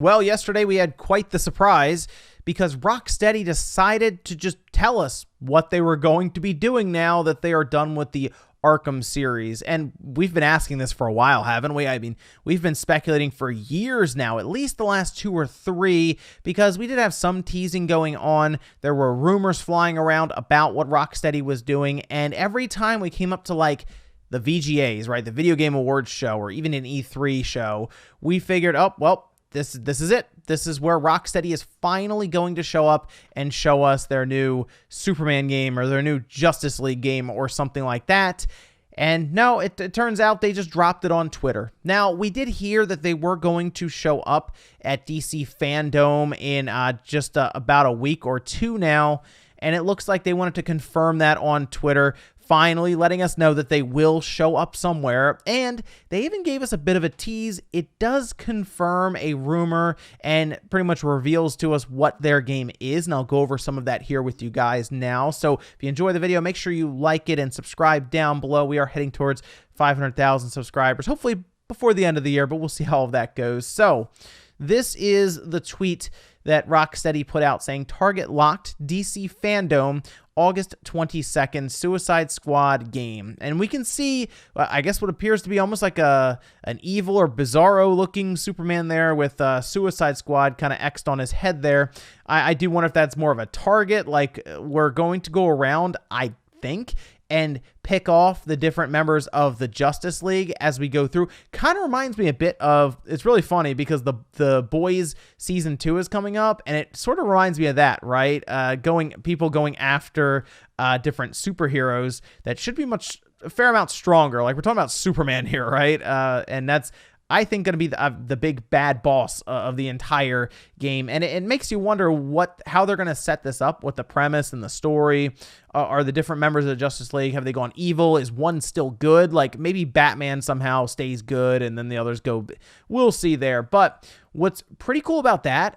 Well, yesterday we had quite the surprise because Rocksteady decided to just tell us what they were going to be doing now that they are done with the Arkham series. And we've been asking this for a while, haven't we? I mean, we've been speculating for years now, at least the last 2 or 3, because we did have some teasing going on. There were rumors flying around about what Rocksteady was doing, and every time we came up to like the VGAs, right, the Video Game Awards show, or even an E3 show, we figured, oh, well, this is it. This is where Rocksteady is finally going to show up and show us their new Superman game or their new Justice League game or something like that. And no, it turns out they just dropped it on Twitter. Now, we did hear that they were going to show up at DC Fandom in just about a week or 2 now, and it looks like they wanted to confirm that on Twitter, finally letting us know that they will show up somewhere. And they even gave us a bit of a tease. It does confirm a rumor and pretty much reveals to us what their game is, and I'll go over some of that here with you guys now. So if you enjoy the video, make sure you like it and subscribe down below. We are heading towards 500,000 subscribers, hopefully before the end of the year, but we'll see how all of that goes. So this is the tweet that Rocksteady put out saying, "Target locked, DC Fandom, August 22nd, Suicide Squad game." And we can see, I guess, what appears to be almost like an evil or bizarro looking Superman there with Suicide Squad kind of X'd on his head there. I do wonder if that's more of a target, like we're going to go around, I think, and pick off the different members of the Justice League as we go through. Kind of reminds me a bit of, it's really funny because the Boys season 2 is coming up, and it sort of reminds me of that, right? People going after different superheroes that should be a fair amount stronger. Like we're talking about Superman here, right? And that's, I think, going to be the big bad boss of the entire game. And it makes you wonder how they're going to set this up, what the premise and the story are. The different members of the Justice League, have they gone evil? Is one still good? Like maybe Batman somehow stays good and then the others go. We'll see there. But what's pretty cool about that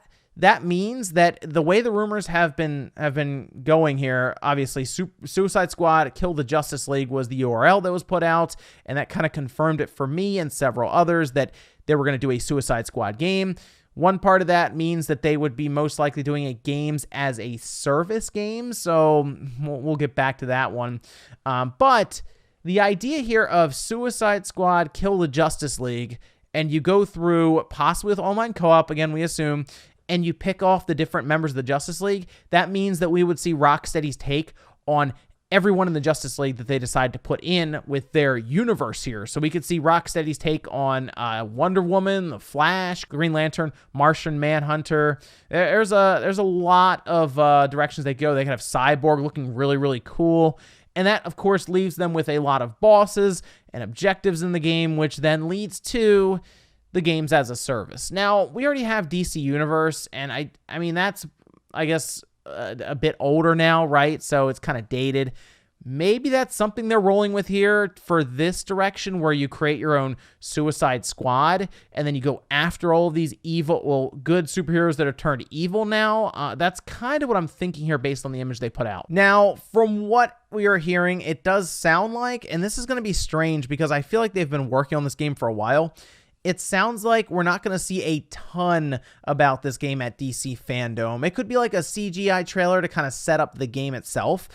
means that the way the rumors have been going here, obviously Suicide Squad Kill the Justice League was the URL that was put out, and that kind of confirmed it for me and several others that they were going to do a Suicide Squad game. One part of that means that they would be most likely doing a games as a service game, so we'll get back to that one. But the idea here of Suicide Squad Kill the Justice League, and you go through possibly with online co-op, again we assume, and you pick off the different members of the Justice League, that means that we would see Rocksteady's take on everyone in the Justice League that they decide to put in with their universe here. So we could see Rocksteady's take on Wonder Woman, The Flash, Green Lantern, Martian Manhunter. There's a lot of directions they go. They could have Cyborg looking really, really cool. And that, of course, leaves them with a lot of bosses and objectives in the game, which then leads to the games as a service. Now, we already have DC Universe, and I mean, that's, I guess, a bit older now, right? So it's kind of dated. Maybe that's something they're rolling with here for this direction, where you create your own Suicide Squad, and then you go after all of these good superheroes that are turned evil now. That's kind of what I'm thinking here based on the image they put out. Now, from what we are hearing, it does sound like, and this is going to be strange because I feel like they've been working on this game for a while, it sounds like we're not going to see a ton about this game at DC Fandom. It could be like a CGI trailer to kind of set up the game itself.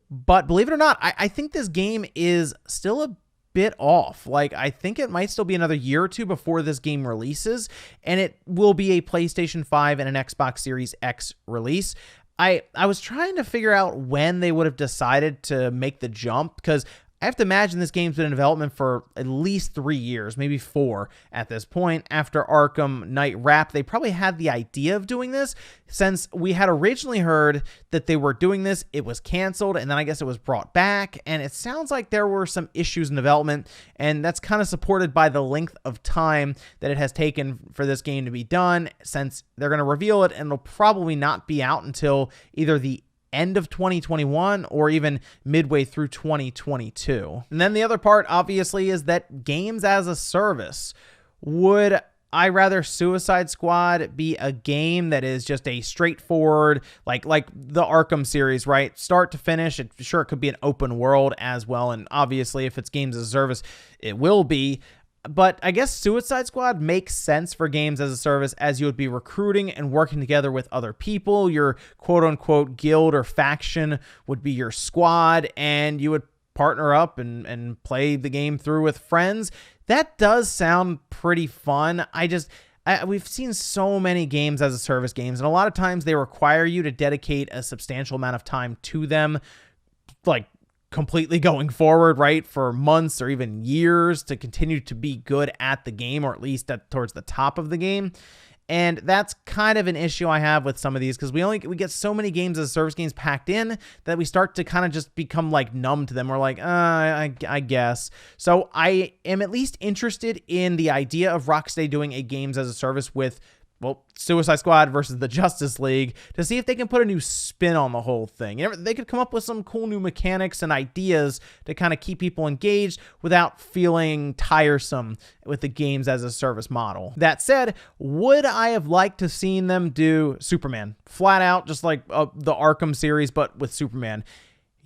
But believe it or not, I think this game is still a bit off. Like, I think it might still be another year or 2 before this game releases, and it will be a PlayStation 5 and an Xbox Series X release. I was trying to figure out when they would have decided to make the jump, because I have to imagine this game's been in development for at least 3 years, maybe 4 at this point. After Arkham Knight Wrap, they probably had the idea of doing this, since we had originally heard that they were doing this. It was canceled, and then I guess it was brought back, and it sounds like there were some issues in development, and that's kind of supported by the length of time that it has taken for this game to be done, since they're going to reveal it, and it'll probably not be out until either the end of 2021 or even midway through 2022. And then the other part, obviously, is that games as a service. Would I rather Suicide Squad be a game that is just a straightforward, like the Arkham series, right? Start to finish. It could be an open world as well. And obviously, if it's games as a service, it will be. But I guess Suicide Squad makes sense for games as a service, as you would be recruiting and working together with other people. Your quote-unquote guild or faction would be your squad, and you would partner up and play the game through with friends. That does sound pretty fun. We've seen so many games as a service games, and a lot of times they require you to dedicate a substantial amount of time to them, like completely going forward, right, for months or even years to continue to be good at the game, or at least towards the top of the game. And that's kind of an issue I have with some of these, because we get so many games as service games packed in that we start to kind of just become like numb to them. We're like, I guess. So I am at least interested in the idea of Rocksteady doing a games as a service with, well, Suicide Squad versus the Justice League, to see if they can put a new spin on the whole thing. You know, they could come up with some cool new mechanics and ideas to kind of keep people engaged without feeling tiresome with the games as a service model. That said, would I have liked to seen them do Superman? Flat out, just like the Arkham series, but with Superman.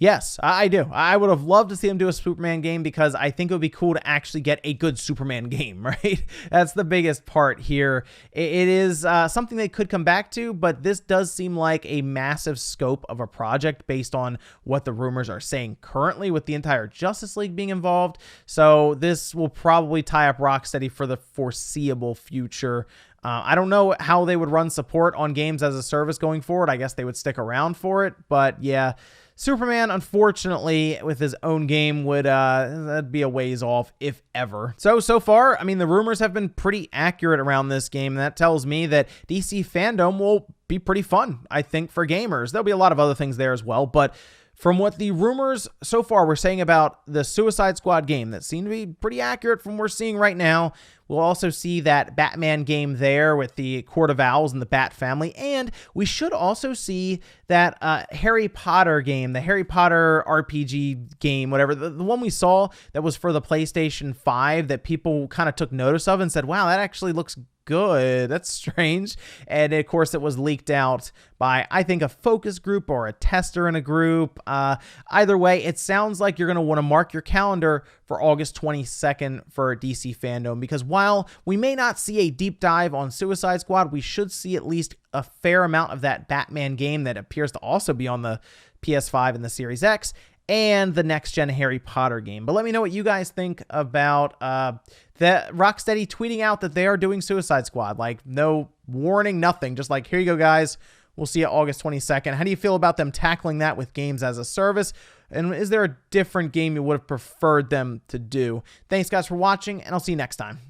Yes, I do. I would have loved to see them do a Superman game, because I think it would be cool to actually get a good Superman game, right? That's the biggest part here. It is something they could come back to, but this does seem like a massive scope of a project based on what the rumors are saying currently, with the entire Justice League being involved. So this will probably tie up Rocksteady for the foreseeable future. I don't know how they would run support on games as a service going forward. I guess they would stick around for it, but yeah. Superman, unfortunately, with his own game would that'd be a ways off, if ever. So far, I mean, the rumors have been pretty accurate around this game. And that tells me that DC fandom will be pretty fun, I think, for gamers. There'll be a lot of other things there as well, but from what the rumors so far were saying about the Suicide Squad game, that seem to be pretty accurate from what we're seeing right now. We'll also see that Batman game there with the Court of Owls and the Bat family. And we should also see that Harry Potter game, the Harry Potter RPG game, whatever, the one we saw that was for the PlayStation 5 that people kind of took notice of and said, wow, that actually looks good. That's strange. And of course, it was leaked out by, I think, a focus group or a tester in a group. Either way, it sounds like you're going to want to mark your calendar for August 22nd for DC fandom, because while we may not see a deep dive on Suicide Squad, we should see at least a fair amount of that Batman game that appears to also be on the PS5 and the Series X, and the next-gen Harry Potter game. But let me know what you guys think about that Rocksteady tweeting out that they are doing Suicide Squad. Like, no warning, nothing. Just like, here you go, guys. We'll see you August 22nd. How do you feel about them tackling that with games as a service? And is there a different game you would have preferred them to do? Thanks, guys, for watching, and I'll see you next time.